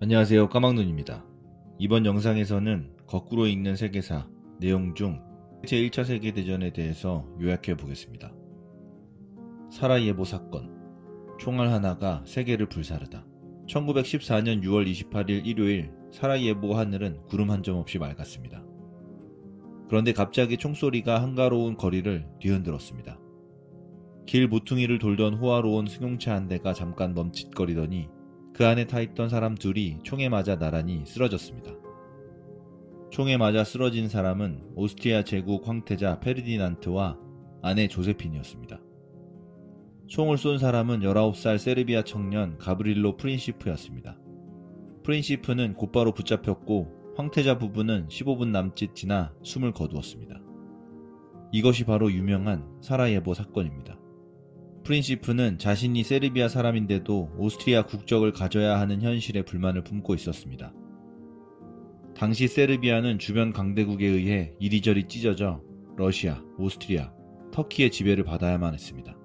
안녕하세요, 까막눈입니다. 이번 영상에서는 거꾸로 읽는 세계사 내용 중 제1차 세계대전에 대해서 요약해 보겠습니다. 사라예보 사건, 총알 하나가 세계를 불사르다. 1914년 6월 28일 일요일 사라예보 하늘은 구름 한 점 없이 맑았습니다. 그런데 갑자기 총소리가 한가로운 거리를 뒤흔들었습니다. 길 모퉁이를 돌던 호화로운 승용차 한 대가 잠깐 멈칫거리더니 그 안에 타있던 사람 둘이 총에 맞아 나란히 쓰러졌습니다. 총에 맞아 쓰러진 사람은 오스트리아 제국 황태자 페르디난트와 아내 조세핀이었습니다. 총을 쏜 사람은 19살 세르비아 청년 가브릴로 프린시프였습니다. 프린시프는 곧바로 붙잡혔고 황태자 부부는 15분 남짓 지나 숨을 거두었습니다. 이것이 바로 유명한 사라예보 사건입니다. 프린시프는 자신이 세르비아 사람인데도 오스트리아 국적을 가져야 하는 현실에 불만을 품고 있었습니다. 당시 세르비아는 주변 강대국에 의해 이리저리 찢어져 러시아, 오스트리아, 터키의 지배를 받아야만 했습니다.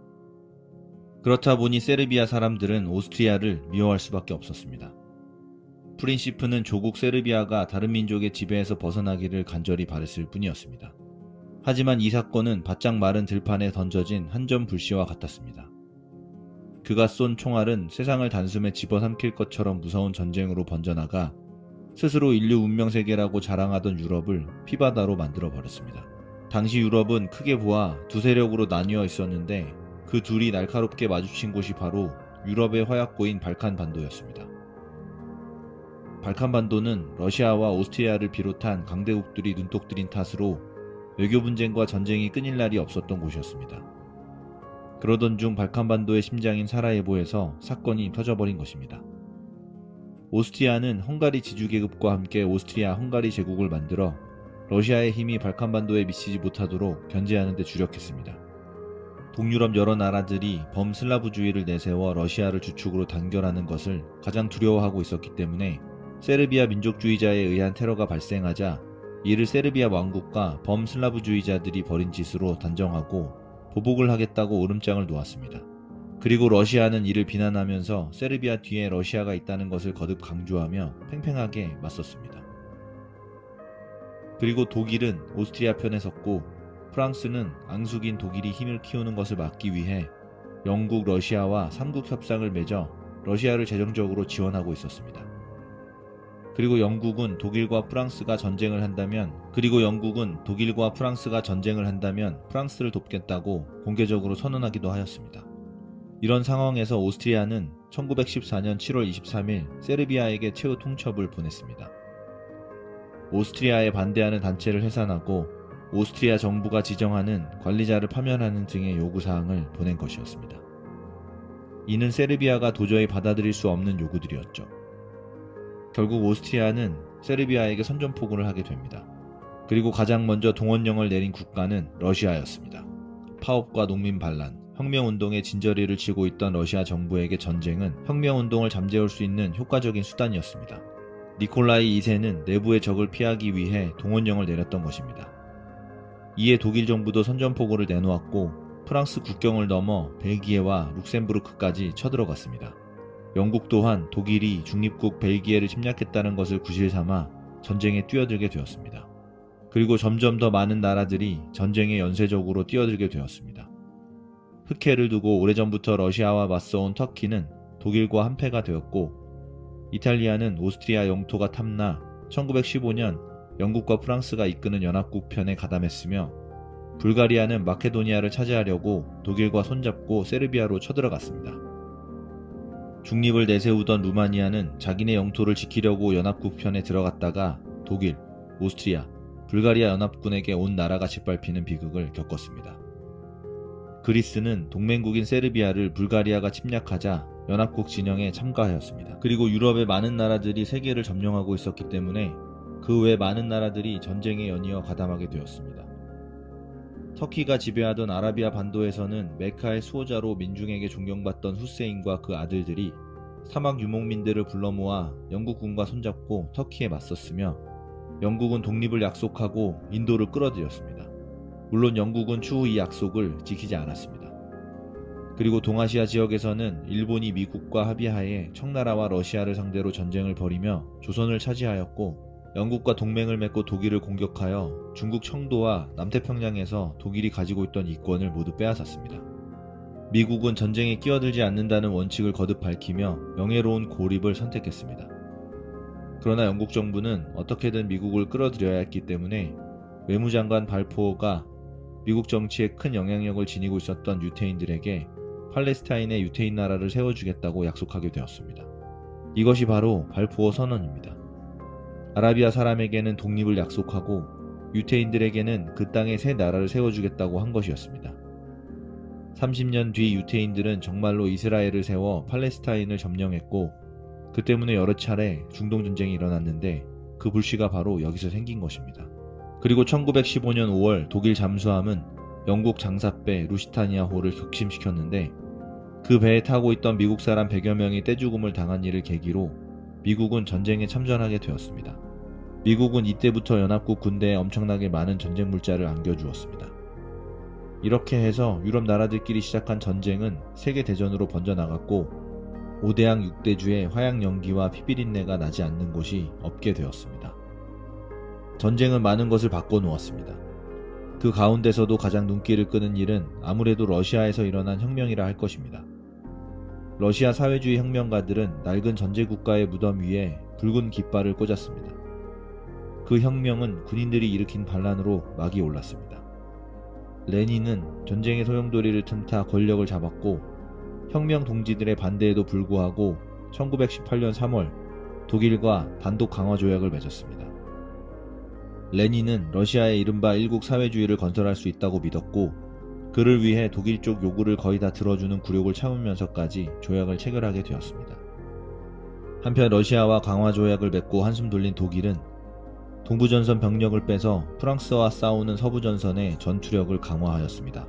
그렇다 보니 세르비아 사람들은 오스트리아를 미워할 수밖에 없었습니다. 프린시프는 조국 세르비아가 다른 민족의 지배에서 벗어나기를 간절히 바랬을 뿐이었습니다. 하지만 이 사건은 바짝 마른 들판에 던져진 한 점 불씨와 같았습니다. 그가 쏜 총알은 세상을 단숨에 집어삼킬 것처럼 무서운 전쟁으로 번져나가 스스로 인류 운명세계라고 자랑하던 유럽을 피바다로 만들어버렸습니다. 당시 유럽은 크게 보아 두 세력으로 나뉘어 있었는데 그 둘이 날카롭게 마주친 곳이 바로 유럽의 화약고인 발칸반도였습니다. 발칸반도는 러시아와 오스트리아를 비롯한 강대국들이 눈독 들인 탓으로 외교 분쟁과 전쟁이 끊일 날이 없었던 곳이었습니다. 그러던 중 발칸반도의 심장인 사라예보에서 사건이 터져버린 것입니다. 오스트리아는 헝가리 지주계급과 함께 오스트리아 헝가리 제국을 만들어 러시아의 힘이 발칸반도에 미치지 못하도록 견제하는 데 주력했습니다. 동유럽 여러 나라들이 범슬라브주의를 내세워 러시아를 주축으로 단결하는 것을 가장 두려워하고 있었기 때문에 세르비아 민족주의자에 의한 테러가 발생하자 이를 세르비아 왕국과 범슬라브주의자들이 벌인 짓으로 단정하고 보복을 하겠다고 오름장을 놓았습니다. 그리고 러시아는 이를 비난하면서 세르비아 뒤에 러시아가 있다는 것을 거듭 강조하며 팽팽하게 맞섰습니다. 그리고 독일은 오스트리아 편에 섰고 프랑스는 앙숙인 독일이 힘을 키우는 것을 막기 위해 영국, 러시아와 삼국 협상을 맺어 러시아를 재정적으로 지원하고 있었습니다. 그리고 영국은 독일과 프랑스가 전쟁을 한다면 프랑스를 돕겠다고 공개적으로 선언하기도 하였습니다. 이런 상황에서 오스트리아는 1914년 7월 23일 세르비아에게 최후 통첩을 보냈습니다. 오스트리아에 반대하는 단체를 해산하고 오스트리아 정부가 지정하는 관리자를 파면하는 등의 요구사항을 보낸 것이었습니다. 이는 세르비아가 도저히 받아들일 수 없는 요구들이었죠. 결국 오스트리아는 세르비아에게 선전포고를 하게 됩니다. 그리고 가장 먼저 동원령을 내린 국가는 러시아였습니다. 파업과 농민 반란, 혁명운동에 진저리를 치고 있던 러시아 정부에게 전쟁은 혁명운동을 잠재울 수 있는 효과적인 수단이었습니다. 니콜라이 2세는 내부의 적을 피하기 위해 동원령을 내렸던 것입니다. 이에 독일 정부도 선전포고를 내놓았고 프랑스 국경을 넘어 벨기에와 룩셈부르크까지 쳐들어갔습니다. 영국 또한 독일이 중립국 벨기에를 침략했다는 것을 구실삼아 전쟁에 뛰어들게 되었습니다. 그리고 점점 더 많은 나라들이 전쟁에 연쇄적으로 뛰어들게 되었습니다. 흑해를 두고 오래전부터 러시아와 맞서온 터키는 독일과 한패가 되었고 이탈리아는 오스트리아 영토가 탐나 1915년 영국과 프랑스가 이끄는 연합국 편에 가담했으며 불가리아는 마케도니아를 차지하려고 독일과 손잡고 세르비아로 쳐들어갔습니다. 중립을 내세우던 루마니아는 자기네 영토를 지키려고 연합국 편에 들어갔다가 독일, 오스트리아, 불가리아 연합군에게 온 나라가 짓밟히는 비극을 겪었습니다. 그리스는 동맹국인 세르비아를 불가리아가 침략하자 연합국 진영에 참가하였습니다. 그리고 유럽의 많은 나라들이 세계를 점령하고 있었기 때문에 그 외 많은 나라들이 전쟁에 연이어 가담하게 되었습니다. 터키가 지배하던 아라비아 반도에서는 메카의 수호자로 민중에게 존경받던 후세인과 그 아들들이 사막 유목민들을 불러 모아 영국군과 손잡고 터키에 맞섰으며 영국은 독립을 약속하고 인도를 끌어들였습니다. 물론 영국은 추후 이 약속을 지키지 않았습니다. 그리고 동아시아 지역에서는 일본이 미국과 합의하에 청나라와 러시아를 상대로 전쟁을 벌이며 조선을 차지하였고, 영국과 동맹을 맺고 독일을 공격하여 중국 청도와 남태평양에서 독일이 가지고 있던 이권을 모두 빼앗았습니다. 미국은 전쟁에 끼어들지 않는다는 원칙을 거듭 밝히며 명예로운 고립을 선택했습니다. 그러나 영국 정부는 어떻게든 미국을 끌어들여야 했기 때문에 외무장관 발포어가 미국 정치에 큰 영향력을 지니고 있었던 유태인들에게 팔레스타인의 유태인 나라를 세워주겠다고 약속하게 되었습니다. 이것이 바로 발포어 선언입니다. 아라비아 사람에게는 독립을 약속하고 유태인들에게는 그 땅에 새 나라를 세워주겠다고 한 것이었습니다. 30년 뒤 유태인들은 정말로 이스라엘을 세워 팔레스타인을 점령했고, 그 때문에 여러 차례 중동전쟁이 일어났는데 그 불씨가 바로 여기서 생긴 것입니다. 그리고 1915년 5월 독일 잠수함은 영국 장사배 루시타니아호를 격침시켰는데, 그 배에 타고 있던 미국 사람 100여 명이 떼죽음을 당한 일을 계기로 미국은 전쟁에 참전하게 되었습니다. 미국은 이때부터 연합국 군대에 엄청나게 많은 전쟁 물자를 안겨주었습니다. 이렇게 해서 유럽 나라들끼리 시작한 전쟁은 세계대전으로 번져나갔고, 5대양 6대주의 화약 연기와 피비린내가 나지 않는 곳이 없게 되었습니다. 전쟁은 많은 것을 바꿔놓았습니다. 그 가운데서도 가장 눈길을 끄는 일은 아무래도 러시아에서 일어난 혁명이라 할 것입니다. 러시아 사회주의 혁명가들은 낡은 전제국가의 무덤 위에 붉은 깃발을 꽂았습니다. 그 혁명은 군인들이 일으킨 반란으로 막이 올랐습니다. 레닌은 전쟁의 소용돌이를 틈타 권력을 잡았고, 혁명 동지들의 반대에도 불구하고 1918년 3월 독일과 단독 강화 조약을 맺었습니다. 레닌은 러시아의 이른바 일국 사회주의를 건설할 수 있다고 믿었고, 그를 위해 독일 쪽 요구를 거의 다 들어주는 굴욕을 참으면서까지 조약을 체결하게 되었습니다. 한편 러시아와 강화 조약을 맺고 한숨 돌린 독일은 동부전선 병력을 빼서 프랑스와 싸우는 서부전선의 전투력을 강화하였습니다.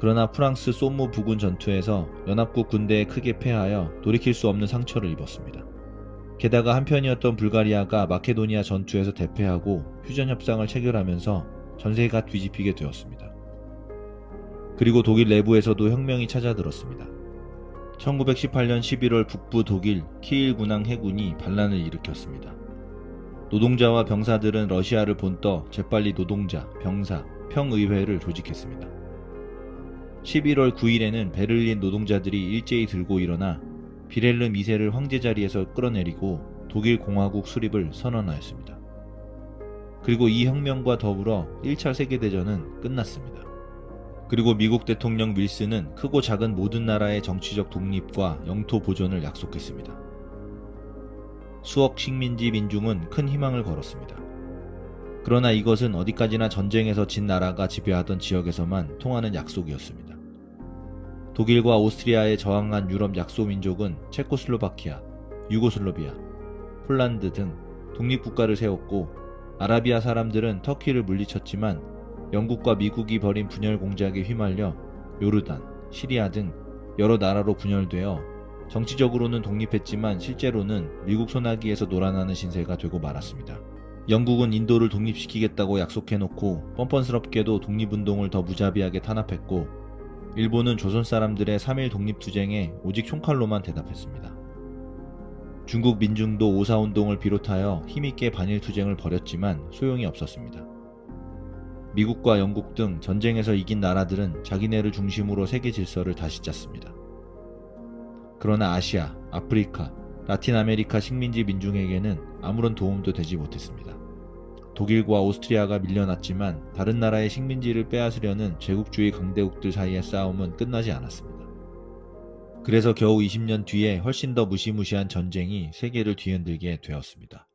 그러나 프랑스 소무 부근 전투에서 연합국 군대에 크게 패하여 돌이킬 수 없는 상처를 입었습니다. 게다가 한편이었던 불가리아가 마케도니아 전투에서 대패하고 휴전협상을 체결하면서 전세가 뒤집히게 되었습니다. 그리고 독일 내부에서도 혁명이 찾아들었습니다. 1918년 11월 북부 독일 키일 군항 해군이 반란을 일으켰습니다. 노동자와 병사들은 러시아를 본떠 재빨리 노동자, 병사, 평의회를 조직했습니다. 11월 9일에는 베를린 노동자들이 일제히 들고 일어나 비렐름 2세를 황제 자리에서 끌어내리고 독일 공화국 수립을 선언하였습니다. 그리고 이 혁명과 더불어 1차 세계대전은 끝났습니다. 그리고 미국 대통령 밀스는 크고 작은 모든 나라의 정치적 독립과 영토 보존을 약속했습니다. 수억 식민지 민중은 큰 희망을 걸었습니다. 그러나 이것은 어디까지나 전쟁에서 진 나라가 지배하던 지역에서만 통하는 약속이었습니다. 독일과 오스트리아에 저항한 유럽 약소민족은 체코슬로바키아, 유고슬라비아, 폴란드 등 독립국가를 세웠고, 아라비아 사람들은 터키를 물리쳤지만 영국과 미국이 벌인 분열 공작에 휘말려 요르단, 시리아 등 여러 나라로 분열되어 정치적으로는 독립했지만 실제로는 미국 손아귀에서 놀아나는 신세가 되고 말았습니다. 영국은 인도를 독립시키겠다고 약속해놓고 뻔뻔스럽게도 독립운동을 더 무자비하게 탄압했고, 일본은 조선 사람들의 3.1 독립투쟁에 오직 총칼로만 대답했습니다. 중국 민중도 오사운동을 비롯하여 힘있게 반일투쟁을 벌였지만 소용이 없었습니다. 미국과 영국 등 전쟁에서 이긴 나라들은 자기네를 중심으로 세계 질서를 다시 짰습니다. 그러나 아시아, 아프리카, 라틴 아메리카 식민지 민중에게는 아무런 도움도 되지 못했습니다. 독일과 오스트리아가 밀려났지만 다른 나라의 식민지를 빼앗으려는 제국주의 강대국들 사이의 싸움은 끝나지 않았습니다. 그래서 겨우 20년 뒤에 훨씬 더 무시무시한 전쟁이 세계를 뒤흔들게 되었습니다.